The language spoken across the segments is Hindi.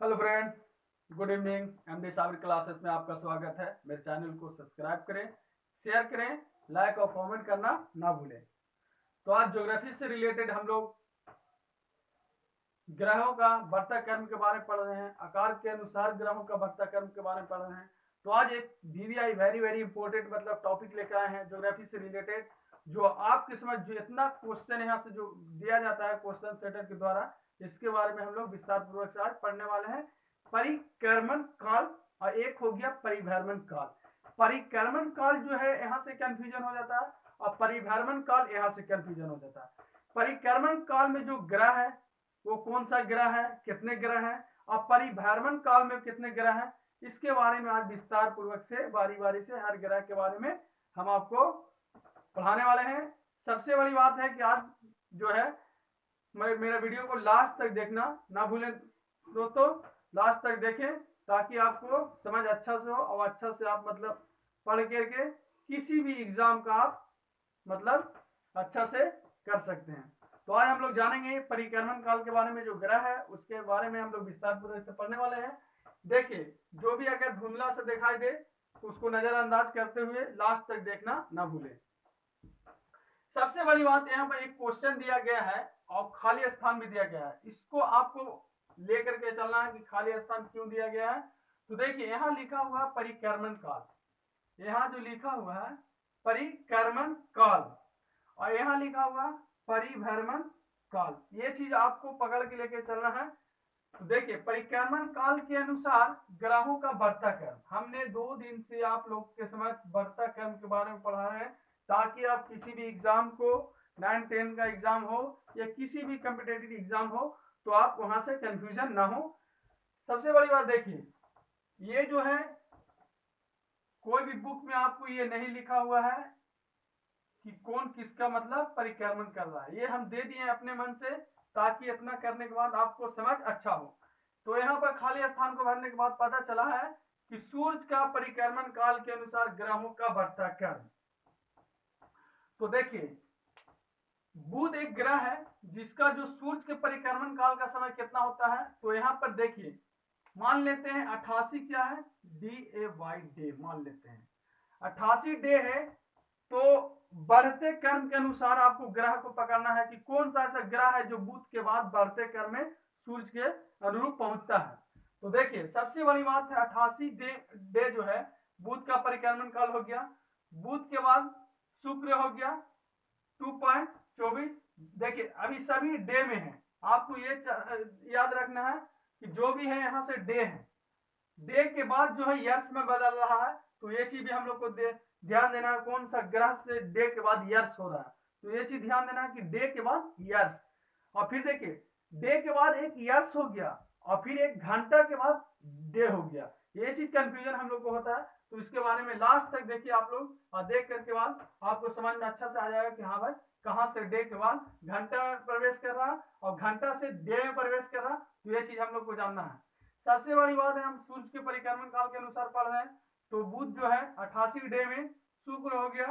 Hello friend, good evening. MD Sabir classes में आपका स्वागत है। मेरे चैनल को सब्सक्राइब करें, शेयर करें, लाइक और कमेंट करना ना भूलें। तो आज ज्योग्राफी से रिलेटेड हम लोग ग्रहों का बढ़ता क्रम के बारे में पढ़ रहे हैं। आकार के अनुसार ग्रहों का बढ़ता क्रम के बारे में पढ़ रहे हैं। तो आज एक वीवीआई वेरी वेरी इंपॉर्टेंट मतलब टॉपिक लेकर आए हैं ज्योग्राफी से रिलेटेड, जो आपके समझ जो इतना क्वेश्चन यहाँ से जो दिया जाता है क्वेश्चन सेटर के द्वारा, इसके बारे में हम लोग विस्तार पूर्वक से आज पढ़ने वाले हैं। परिक्रमण काल और एक हो गया परिभ्रमण काल। परिक्रमण काल जो है यहाँ से कंफ्यूजन हो जाता है और परिभ्रमण काल यहाँ से कंफ्यूजन हो जाता है। परिक्रमण काल में जो ग्रह है वो कौन सा ग्रह है, कितने ग्रह हैं, और परिभ्रमण काल में कितने ग्रह हैं, इसके बारे में आज विस्तार पूर्वक से बारी बारी से हर ग्रह के बारे में हम आपको पढ़ाने वाले हैं। सबसे बड़ी बात है कि आज जो है मेरा वीडियो को लास्ट तक देखना ना भूलें दोस्तों, लास्ट तक देखें ताकि आपको समझ अच्छा से हो और अच्छा से आप मतलब पढ़ करके किसी भी एग्जाम का आप मतलब अच्छा से कर सकते हैं। तो आज हम लोग जानेंगे परिक्रमण काल के बारे में, जो ग्रह है उसके बारे में हम लोग विस्तार पूर्वक से पढ़ने वाले हैं। देखिए, जो भी अगर धुंधला से दिखाई दे तो उसको नजरअंदाज करते हुए लास्ट तक देखना ना भूलें। सबसे बड़ी बात, यहाँ पर एक क्वेश्चन दिया गया है और खाली स्थान भी दिया गया है। इसको आपको लेकर के चलना है कि खाली स्थान क्यों दिया गया है। तो देखिए, यहाँ लिखा हुआ परिक्रमण काल, यहाँ जो लिखा हुआ है परिक्रमण काल और यहाँ लिखा हुआ परिभ्रमण काल, ये चीज आपको पकड़ के लेके चलना है। तो देखिए, परिक्रमण काल के अनुसार ग्रहों का बढ़ता क्रम, हमने 2 दिन से आप लोग के समझ बढ़ता क्रम के बारे में पढ़ा रहे हैं ताकि आप किसी भी एग्जाम को 9-10 का एग्जाम हो या किसी भी कॉम्पिटिटिव एग्जाम हो तो आप वहां से कंफ्यूजन ना हो। सबसे बड़ी बात देखिए, ये जो है कोई भी बुक में आपको ये नहीं लिखा हुआ है कि कौन किसका मतलब परिक्रमण कर रहा है, ये हम दे दिए अपने मन से ताकि इतना करने के बाद आपको समझ अच्छा हो। तो यहाँ पर खाली स्थान को भरने के बाद पता चला है कि सूर्य का परिक्रमण काल के अनुसार ग्रहों का बढ़ता क्रम। तो देखिए, बुध एक ग्रह है जिसका जो सूर्य के परिक्रमण काल का समय कितना होता है। तो यहाँ पर देखिए, मान लेते हैं 88 क्या है, डे मान लेते हैं 88 डे है। तो बढ़ते क्रम के अनुसार आपको ग्रह को पकड़ना है कि कौन सा ऐसा ग्रह है जो बुध के बाद बढ़ते क्रम में सूर्य के अनुरूप पहुंचता है। तो देखिए, सबसे बड़ी बात है 88 डे जो है बुध का परिक्रमण काल हो गया। बुध के बाद शुक्र हो गया 2.24। देखिए, अभी सभी डे में है, आपको ये याद रखना है कि जो भी है यहाँ से डे है, डे के बाद जो है यर्स में बदल रहा है। तो ये चीज भी हम लोग को ध्यान देना है, कौन सा ग्रह से डे के बाद यर्स हो रहा है। तो ये चीज ध्यान देना है कि डे के बाद यर्स, और फिर देखिए डे के बाद एक यर्स हो गया और फिर 1 घंटा के बाद डे हो गया। ये चीज कंफ्यूजन हम लोग को होता है। तो इसके बारे में लास्ट तक देखिए आप लोग, और देख करके बाद आपको समझ में अच्छा से आ जाएगा कि हाँ भाई कहाँ से डे के बाद घंटा में प्रवेश कर रहा और घंटा से डे में प्रवेश कर रहा। तो ये चीज हम लोग को जानना है। सबसे बड़ी बात है, हम सूर्य के परिक्रमण काल के अनुसार पढ़ रहे हैं। तो बुध जो है 88 डे में, शुक्र हो गया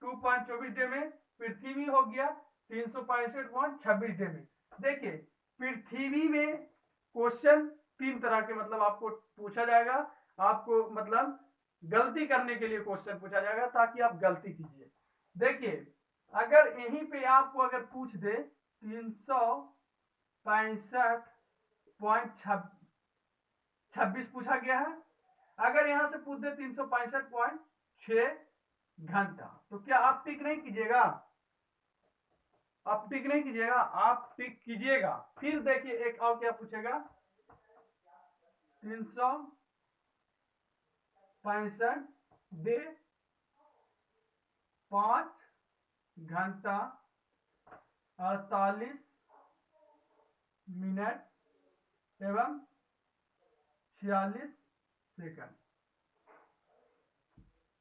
2.24 डे में, पृथ्वी हो गया 365.26 डे में। देखिए, पृथ्वी में क्वेश्चन 3 तरह के मतलब आपको पूछा जाएगा, आपको मतलब गलती करने के लिए क्वेश्चन पूछा जाएगा ताकि आप गलती कीजिए। देखिए, अगर यहीं पे आपको अगर पूछ दे 365.26 पूछा गया है, अगर यहां से पूछ दे 365.6 घंटा, तो क्या आप टिक नहीं कीजिएगा? आप टिक नहीं कीजिएगा, आप टिक कीजिएगा। फिर देखिए, एक और क्या पूछेगा, 365 डे 5 घंटा 48 मिनट एवं 46 सेकंड।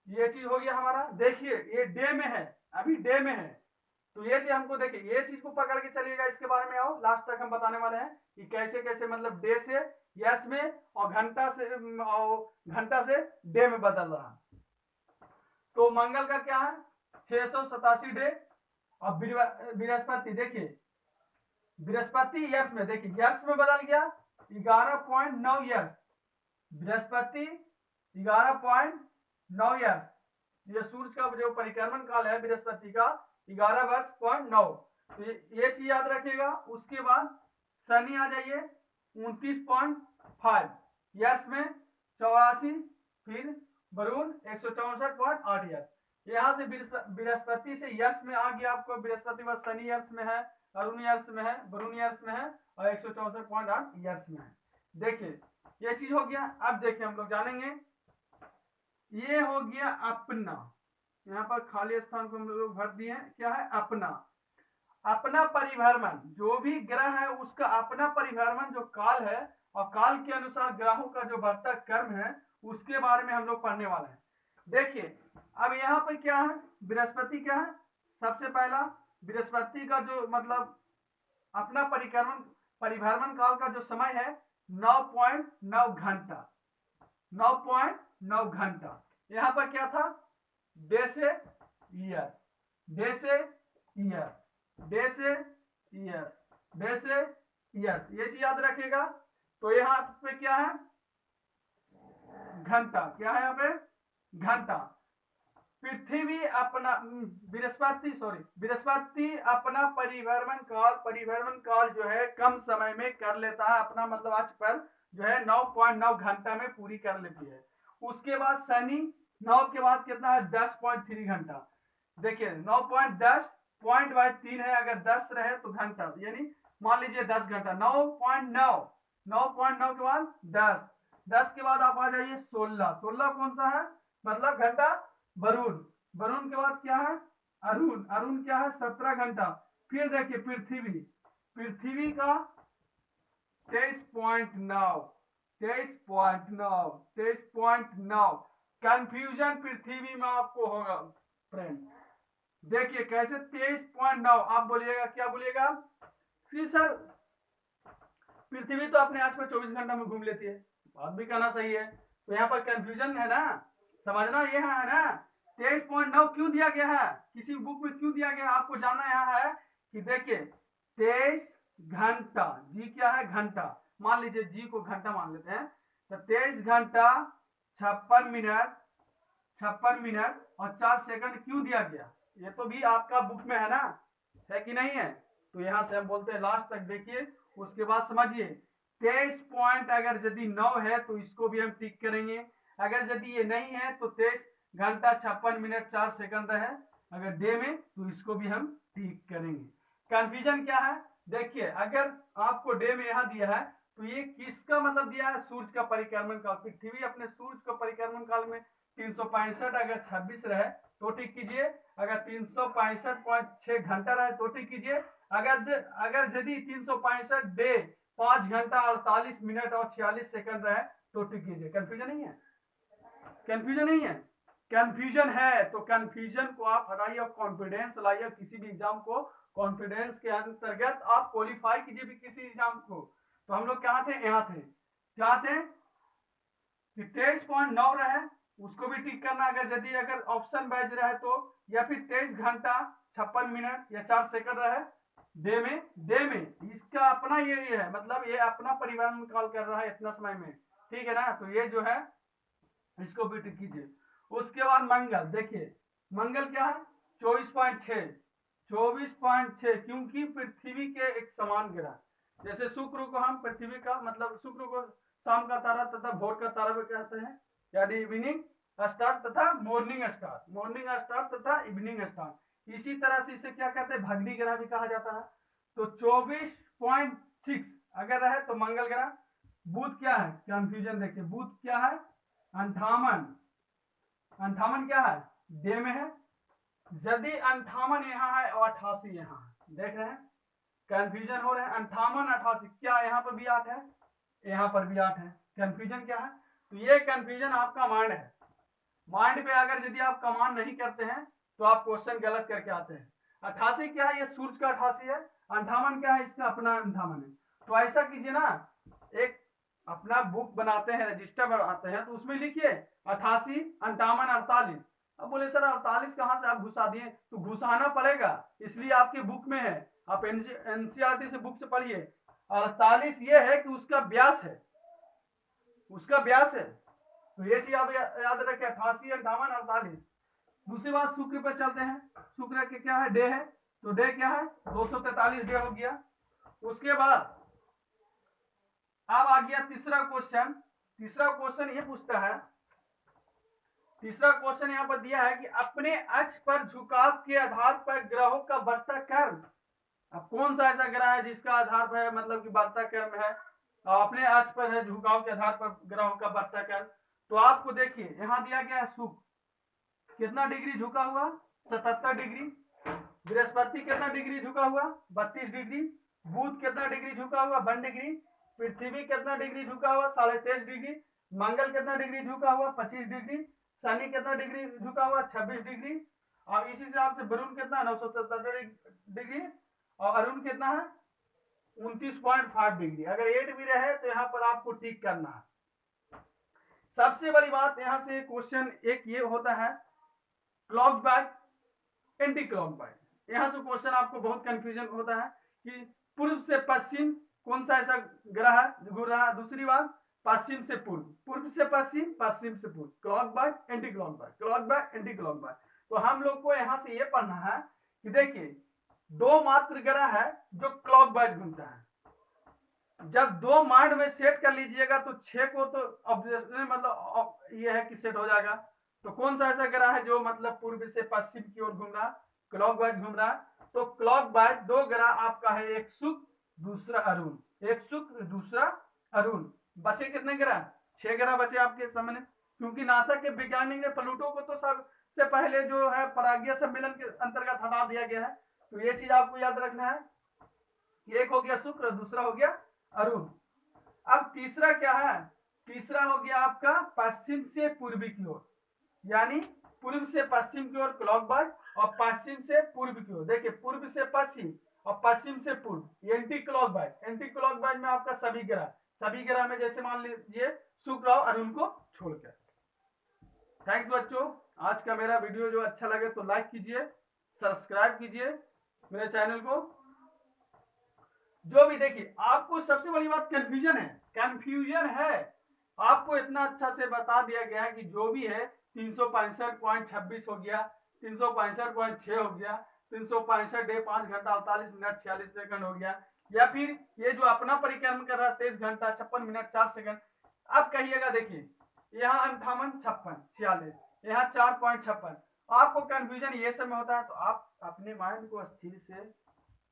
ये चीज हो गया हमारा। देखिए, ये डे में है, अभी डे में है। तो ये चीज हमको देखिए, ये चीज को पकड़ के चलिएगा। इसके बारे में आओ, लास्ट तक हम बताने वाले हैं कि कैसे कैसे मतलब डे से यस में और घंटा से डे में बदल रहा। तो मंगल का क्या है 687 डे। और बृहस्पति, देखिए बृहस्पति यर्स में, देखिए यर्स में बदल गया 11.9 ईयर्स, बृहस्पति 11.9 ईयर्स, ये सूर्य का जो परिक्रमण काल है बृहस्पति का 11 वर्ष पॉइंट 9, तो ये चीज याद रखिएगा। उसके बाद शनि आ जाइए 29.5 ईयर्स में 84, फिर वरुण 164.8 ईयर्स। यहाँ से बृहस्पति से ईयर्स में आ गया आपको, बृहस्पति वर्ष शनि ईयर्स में है, अरुण ईयर्स में है, वरुण ईयर्स में है और 164.8 ईयर्स में है। देखिए ये चीज हो गया। अब देखिए हम लोग जानेंगे, ये हो गया अपना, यहाँ पर खाली स्थान को हम लोग भर दिए हैं, क्या है अपना, अपना परिभ्रमण, जो भी ग्रह है उसका अपना परिभ्रमण जो काल है और काल के अनुसार ग्रहों का जो बढ़ता क्रम है उसके बारे में हम लोग पढ़ने वाले हैं। देखिए अब यहाँ पर क्या है, बृहस्पति क्या है, सबसे पहला बृहस्पति का जो मतलब अपना परिभ्रमण काल का जो समय है 9.9 घंटा, 9.9 घंटा। यहाँ पर क्या था, डे से ईयर, डे से ईयर, डे से ईयर, डे से ईयर, ये चीज याद रखिएगा। तो यहाँ पे क्या है, घंटा, क्या है यहाँ पे घंटा। पृथ्वी अपना बृहस्पति अपना परिभ्रमण काल जो है कम समय में कर लेता है, अपना मतलब आज पर जो है 9.9 घंटा में पूरी कर लेती है। उसके बाद शनि 9 के बाद कितना है 10.3 घंटा। देखिए 9.10 पॉइंट बाय 3 है, अगर 10 रहे तो घंटा, यानी मान लीजिए 10 घंटा। 9.9 9.9 के बाद 10, 10 के बाद आप आ जाइए 16, 16 कौन सा है मतलब घंटा, वरुण, वरुण के बाद क्या है अरुण, अरुण क्या है 17 घंटा। फिर देखिए पृथ्वी, पृथ्वी का 23.9, 23.9, 23.9। कंफ्यूजन पृथ्वी में आपको होगा फ्रेंड। देखिए कैसे 23.9, आप बोलिएगा क्या बोलिएगा कि सर पृथ्वी तो अपने आसपास 24 घंटा में घूम लेती है, बात भी कहना सही है। तो यहाँ पर कंफ्यूजन है ना, समझना ये है ना 23.9 क्यों दिया गया है, किसी बुक में क्यों दिया गया है, आपको जानना यहाँ है कि देखिए 23 घंटा, जी क्या है घंटा, मान लीजिए जी को घंटा मान लेते हैं, तो 23 घंटा 56 मिनट, 56 मिनट और 4 सेकंड क्यों दिया गया, ये तो भी आपका बुक में है ना, है कि नहीं है। तो यहाँ से हम बोलते हैं लास्ट तक देखिए, उसके बाद समझिए 23 पॉइंट अगर यदि 9 है तो इसको भी हम टिक करेंगे, अगर यदि ये नहीं है तो 23 घंटा 56 मिनट 4 सेकंड है अगर डे में, तो इसको भी हम टिक करेंगे। कंफ्यूजन क्या है, देखिए अगर आपको डे में यहाँ दिया है तो ये किसका मतलब दिया है, सूर्य का परिक्रमण काल। पृथ्वी अपने सूर्य का परिक्रमण काल में 365 अगर 26 रहे तो टिक कीजिए, अगर 365.6 घंटा रहे तो टिक कीजिए, अगर यदि 365 डे 5 घंटा 48 मिनट और 46 सेकंड रहे तो टिक कीजिए। कंफ्यूजन नहीं है, कंफ्यूजन नहीं है, कंफ्यूजन है तो कंफ्यूजन को आप हटाइए और कॉन्फिडेंस लाइए, किसी भी एग्जाम को कॉन्फिडेंस के अंतर्गत आप क्वालिफाई कीजिए भी किसी एग्जाम को। तो हम लोग क्या थे, यहाँ थे, क्या थे 23.9 रहे उसको भी टिक करना, अगर ऑप्शन वाइज रहे तो, या फिर 23 घंटा 56 मिनट या 4 सेकंड रहे डे में, डे में इसका अपना ये है मतलब ये अपना परिभ्रमण काल कर रहा है इतना समय में, ठीक है ना। तो ये जो है इसको भी टिक कीजिए। उसके बाद मंगल, देखिए मंगल क्या है 24.6, 24.6 क्योंकि पृथ्वी के एक समान ग्रह, जैसे शुक्र को हम पृथ्वी का मतलब शुक्र को शाम का तारा तथा भोर का तारा भी कहते हैं, यानी इवनिंग स्टार तथा मॉर्निंग स्टार, मॉर्निंग स्टार तथा इवनिंग स्टार। इसी तरह से इसे क्या कहते हैं, भगनी ग्रह भी कहा जाता है। तो 24.6 अगर रहे तो मंगल ग्रह। बुध क्या है, कंफ्यूजन देखिए, बुध क्या है 58, 58 क्या है डे में है, यदि 58 यहाँ है और 88 यहाँ है, देख रहे हैं कंफ्यूजन हो रहे हैं। 58 88 क्या यहाँ पर भी 8 है, यहाँ पर भी 8 है, कंफ्यूजन क्या है। तो ये कंफ्यूजन आपका माइंड है, माइंड पे अगर यदि आप कमांड नहीं करते हैं तो आप क्वेश्चन गलत करके आते हैं। 88 क्या है, ये सूर्य का 88 है, 58 क्या है इसका अपना 58 है। तो ऐसा कीजिए ना, एक अपना बुक बनाते हैं, रजिस्टर बनाते हैं, तो उसमें लिखिए 88 58 48। अब बोले सर 48 कहाँ से आप घुसा दिए, तो घुसाना पड़ेगा इसलिए आपके बुक में है, आप एनसीईआरटी से बुक से पढ़िए 48 ये है कि उसका व्यास है, उसका व्यास है। तो ये चीज आप याद रखें, 88, 58, 48। दूसरी बात शुक्र पर चलते हैं। शुक्र के क्या है, डे है, तो डे क्या है 243 डे हो गया। उसके बाद अब आ गया तीसरा क्वेश्चन। तीसरा क्वेश्चन ये पूछता है, तीसरा क्वेश्चन यहाँ पर दिया है कि अपने अक्ष पर झुकाव के आधार पर ग्रहों का बढ़ता क्रम। अब कौन सा ऐसा ग्रह है जिसका आधार पर मतलब कि बढ़ता क्रम है, अपने अक्ष पर है झुकाव के आधार पर ग्रहों का बढ़ता क्रम। तो आपको देखिए यहाँ दिया गया है शुक्र कितना डिग्री झुका हुआ, 77 डिग्री। बृहस्पति कितना डिग्री झुका हुआ, 32 डिग्री। बुध कितना डिग्री झुका हुआ, 1 डिग्री। पृथ्वी कितना डिग्री झुका हुआ, 23.5 डिग्री। मंगल कितना डिग्री झुका हुआ, 25 डिग्री। शनि कितना डिग्री झुका हुआ, 26 डिग्री। और इसी हिसाब से वरुण कितना 977 डिग्री और अरुण कितना है 29.5 डिग्री। अगर 8 भी रहे तो यहाँ पर आपको टिक करना है। सबसे बड़ी बात यहाँ से क्वेश्चन एक ये होता है clock by anti clock by. यहाँ से क्वेश्चन आपको बहुत कंफ्यूजन होता है कि पूर्व से पश्चिम कौन सा ऐसा ग्रह घूम रहा है। दूसरी बात पश्चिम से पूर्व, पूर्व से पश्चिम, पश्चिम से पूर्व, clock by anti clock by, clock by anti clock by. तो हम लोग को यहाँ से ये पढ़ना है कि देखिए दो मात्र ग्रह है जो क्लॉक वाइज घूमता है। जब दो माइंड में सेट कर लीजिएगा तो 6 को तो ऑब्वियसली मतलब ये है कि सेट हो जाएगा। तो कौन सा ऐसा ग्रह है जो मतलब पूर्व से पश्चिम की ओर घूम रहा, क्लॉक वाइज घूम रहा। तो क्लॉक वाइज दो ग्रह आपका है, एक शुक्र दूसरा अरुण, एक शुक्र दूसरा अरुण। बचे कितने ग्रह, 6 ग्रह बचे आपके सामने। क्योंकि नासा के वैज्ञानिक ने प्लूटो को तो सबसे पहले जो है परागीय सम्मेलन के अंतर्गत हटा दिया गया है। तो ये चीज आपको याद रखना है, एक हो गया शुक्र दूसरा हो गया अरुण। अब तीसरा क्या है, तीसरा हो गया आपका पश्चिम से पूर्वी की ओर, यानी पूर्व से पश्चिम की ओर क्लॉक वाइज और पश्चिम से पूर्व की ओर। देखिए पूर्व से पश्चिम और पश्चिम से पूर्व anti clock wise. Anti clock wise में आपका सभी ग्रह में जैसे मान लीजिए शुक्र और अरुण को छोड़कर। थैंक्स बच्चों, आज का मेरा वीडियो जो अच्छा लगे तो लाइक कीजिए, सब्सक्राइब कीजिए मेरे चैनल को। जो भी देखिए आपको सबसे बड़ी बात कंफ्यूजन है। आपको इतना अच्छा से बता दिया गया है कि जो भी है 365.26 हो गया, 365.6 हो गया, 365 डे 5 घंटा 48 मिनट 46 सेकंड हो गया, या फिर ये जो अपना परिक्रम कर रहा है 23 घंटा 56 मिनट 4 सेकंड। अब कहिएगा देखिए यहाँ 58, 56, 46, यहाँ 4.56। आपको कंफ्यूजन ये सब में होता है तो आप अपने माइंड को स्थिर से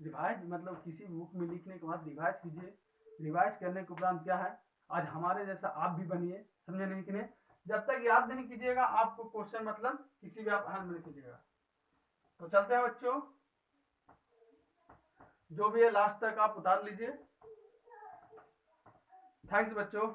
रिवाइज मतलब किसी बुक में लिखने के बाद रिवाइज कीजिए। रिवाइज करने के उपरांत क्या है आज हमारे जैसा आप भी बनिए, समझे नहीं कि नहीं। जब तक याद नहीं कीजिएगा आपको क्वेश्चन मतलब किसी भी आप हल नहीं कीजिएगा। तो चलते हैं बच्चों, जो भी है लास्ट तक आप उतार लीजिए। थैंक्स बच्चों।